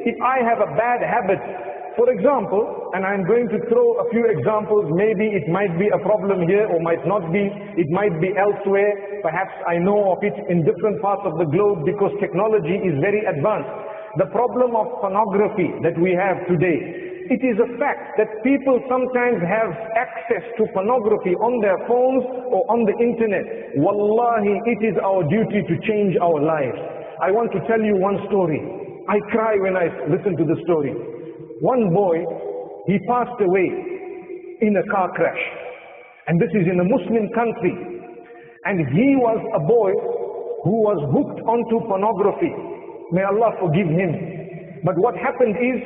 if I have a bad habit, for example, and I'm going to throw a few examples, maybe it might be a problem here or might not be, it might be elsewhere, perhaps I know of it in different parts of the globe because technology is very advanced. The problem of pornography that we have today, it is a fact that people sometimes have access to pornography on their phones or on the internet. Wallahi, it is our duty to change our lives. I want to tell you one story. I cry when I listen to the story. One boy, he passed away in a car crash. And this is in a Muslim country. And he was a boy who was hooked onto pornography. May Allah forgive him. But what happened is,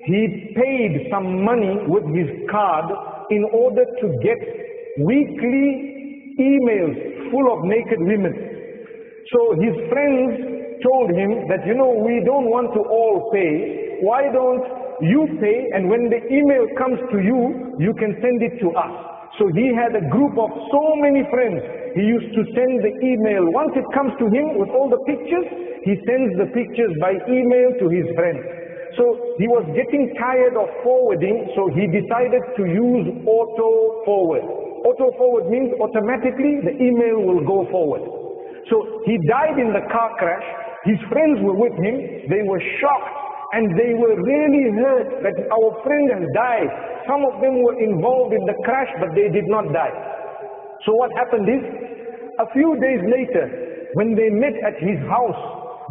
he paid some money with his card in order to get weekly emails full of naked women. So his friends told him that, you know, we don't want to all pay. Why don't you pay, and when the email comes to you, you can send it to us. So he had a group of so many friends. He used to send the email. Once it comes to him with all the pictures, he sends the pictures by email to his friends. So he was getting tired of forwarding, so he decided to use auto forward. Auto forward means automatically the email will go forward. So he died in the car crash. His friends were with him. They were shocked and they were really hurt that our friend has died. Some of them were involved in the crash, but they did not die. So what happened is, a few days later, when they met at his house,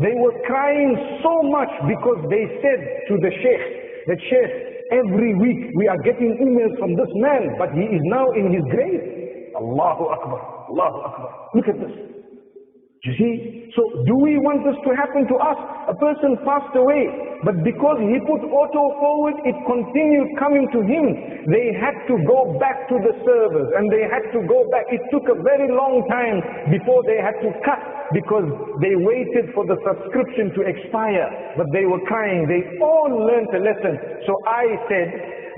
they were crying so much because they said to the sheikh, that sheikh, every week we are getting emails from this man, but he is now in his grave. Allahu Akbar, Allahu Akbar. Look at this. You see, so do we want this to happen to us? A person passed away, but because he put auto forward, it continued coming to him. They had to go back to the servers and they had to go back. It took a very long time before they had to cut because they waited for the subscription to expire. But they were crying. They all learned a lesson. So I said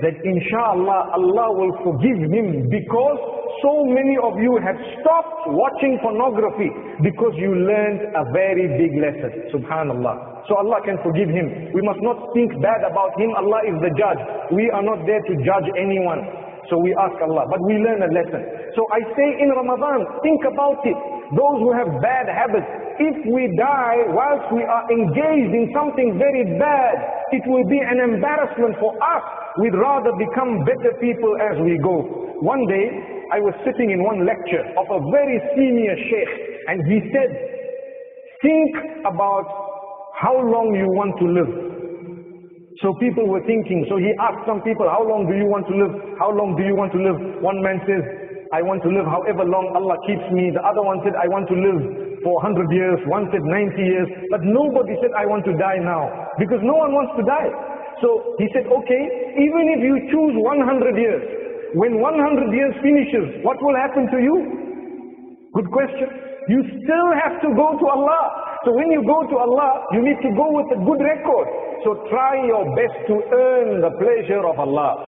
that inshallah Allah will forgive him because so many of you have stopped watching pornography because you learned a very big lesson. Subhanallah. So Allah can forgive him. We must not think bad about him. Allah is the judge. We are not there to judge anyone. So we ask Allah. But we learn a lesson. So I say in Ramadan, think about it. Those who have bad habits, if we die whilst we are engaged in something very bad, it will be an embarrassment for us. We'd rather become better people as we go. One day, I was sitting in one lecture of a very senior sheikh, and he said, think about how long you want to live. So people were thinking, so he asked some people, how long do you want to live? How long do you want to live? One man says, I want to live however long Allah keeps me. The other one said, I want to live for 100 years. One said 90 years. But nobody said, I want to die now. Because no one wants to die. So he said, okay, even if you choose 100 years, when 100 years finishes, what will happen to you? Good question. You still have to go to Allah. So when you go to Allah, you need to go with a good record. So try your best to earn the pleasure of Allah.